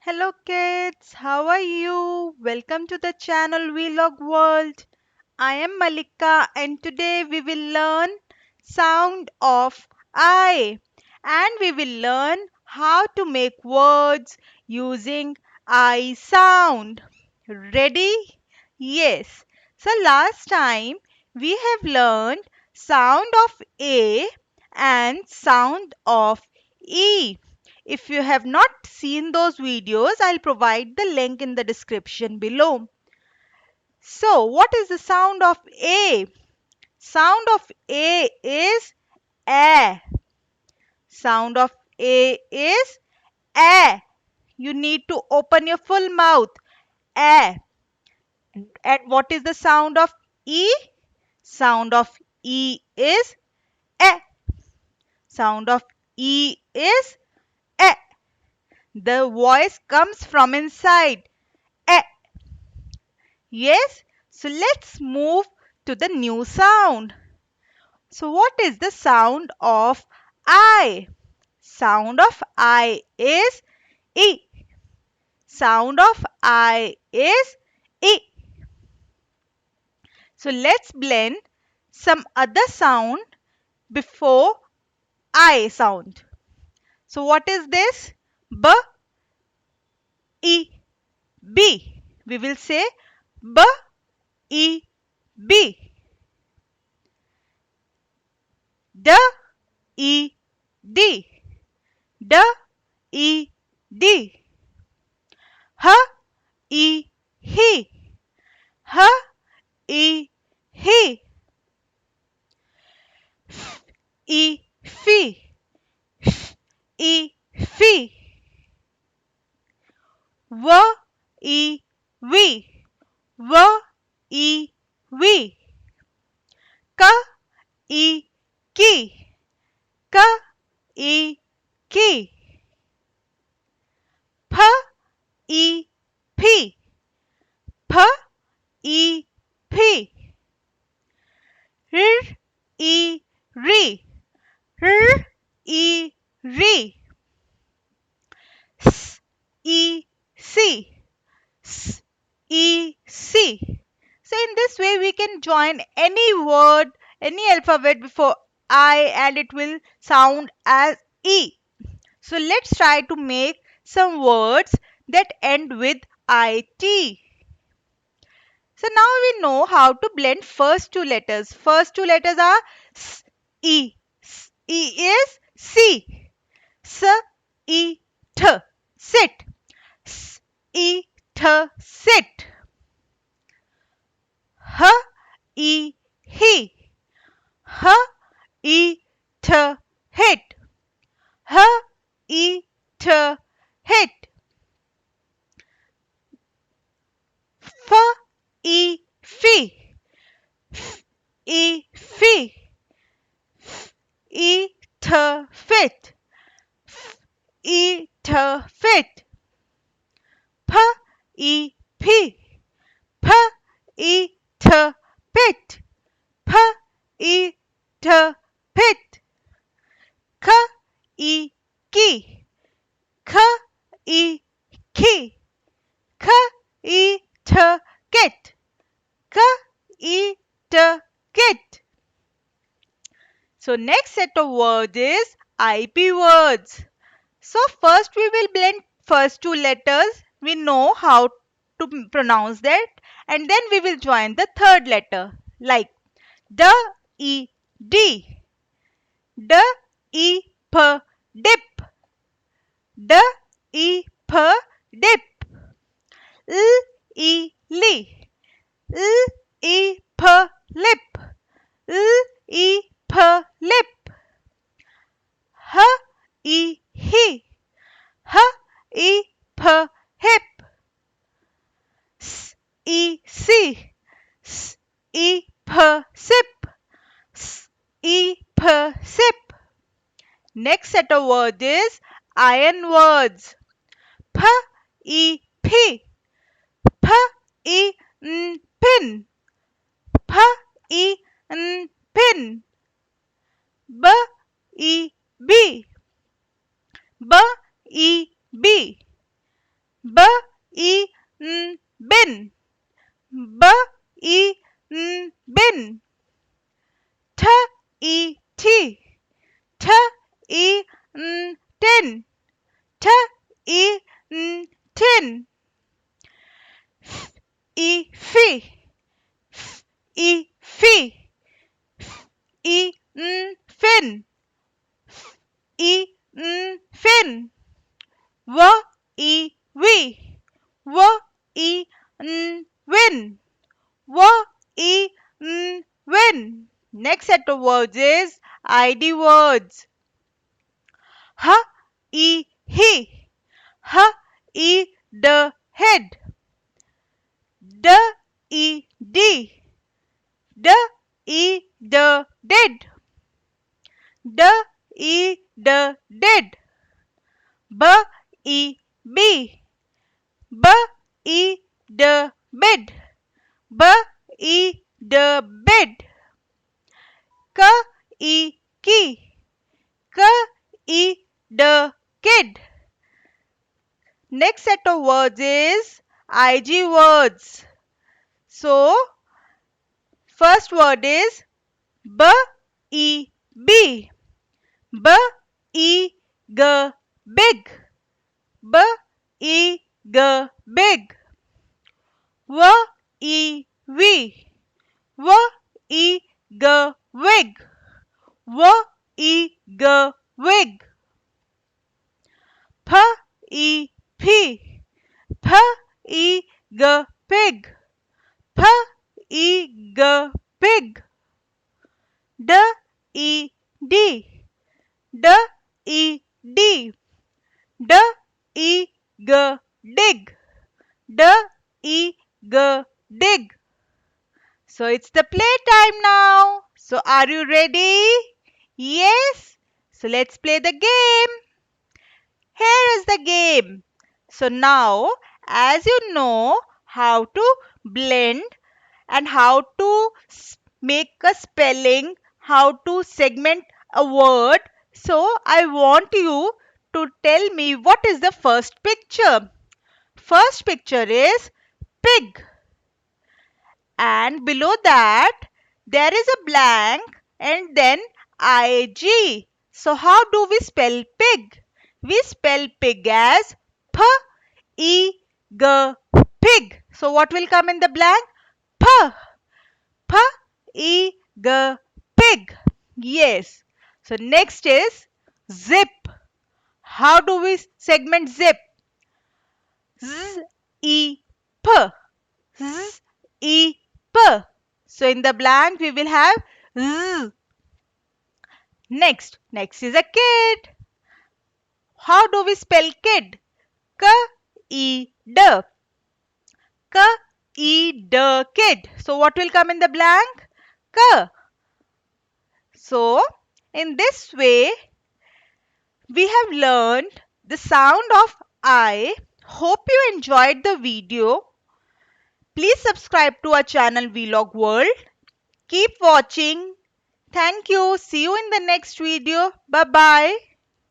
Hello kids, how are you? Welcome to the channel Vlog World. I am Malika and today we will learn sound of I and we will learn how to make words using I sound. Ready? Yes. So last time we have learned sound of A and sound of E. If you have not seen those videos, I'll provide the link in the description below. So, what is the sound of A? Sound of A is A. Sound of A is A. You need to open your full mouth. A. And what is the sound of E? Sound of E is A. Sound of E is A. The voice comes from inside. A. Yes, so let's move to the new sound. So what is the sound of I? Sound of I is E. Sound of I is E. So let's blend some other sound before I sound. So what is this? B, E, B. We will say B, E, B. D, E, D. D, E, D. H, E, he. H, E, he. F, E, fee. F, E, fee. V, E, we. V, E, we. K, E, ki. K, E, ki. P, E, P. P, E, P. R, E, re. R, E, re. S, E, C. S, E, C. So in this way we can join any word, any alphabet before I and it will sound as E. So let's try to make some words that end with IT. So now we know how to blend first two letters. First two letters are S, E. S, E is C. S, E, T. Sit. S, E, T. Sit. H, E, he. H, E, T. Hit. H, E, T. Hit. F, E, fee. F, E, fee. F, E, T. Fit. F, E, T. Fit. P, E, P. P, E, T. Pit. P, E, T. Pit. K, E, key. K, E, key. K, E, T. Kit. K, E, T. Kit. So next set of words is IP words. So first we will blend first two letters. We know how to pronounce that and then we will join the third letter like D, E, D. D, E, P, dip. D, E, P, dip. L, E, li. L, E, P, lip. L, E, P, lip. H, E, he. H, E, P, hip. S, E, si. S, E, P, sip. S, E, P, sip. Next set of words is iron words. P, E, p. P, E, n, pin. P, E, n, pin. B, E, B. B, E, B. B I N bin. B I N bin. T I T. T I N tin. T I N tin. F I fi. F I fi. F I N fin. F I N fin. W I wi. W I N win. W I N win. Next set of words is ID words. H I he. H I the head. D I d. D I the dead. D I the dead. B I b. B I the bed. B I the bed. K I key. K I the kid. Next set of words is IG words. So, first word is B I b. B I g big. B I g big. W I v. W I g wig. W I g wig. P I p. P I g pig. P I g pig. D I d. D I d. D I g dig. D I g dig. So it's the playtime now. So are you ready? Yes? So let's play the game. Here is the game. So now, as you know how to blend and how to make a spelling, how to segment a word, so I want you to tell me what is the first picture. First picture is pig, and below that there is a blank and then IG. So how do we spell pig? We spell pig as P I G, pig. So what will come in the blank? P. P I G, pig. Yes. So next is zip. How do we segment zip? Z I P. Z I P. So in the blank we will have Z. Next is a kid. How do we spell kid? K I D. K I D, kid. So what will come in the blank? K. So in this way we have learned the sound of I. Hope you enjoyed the video. Please subscribe to our channel Vlog World. Keep watching. Thank you. See you in the next video. Bye bye.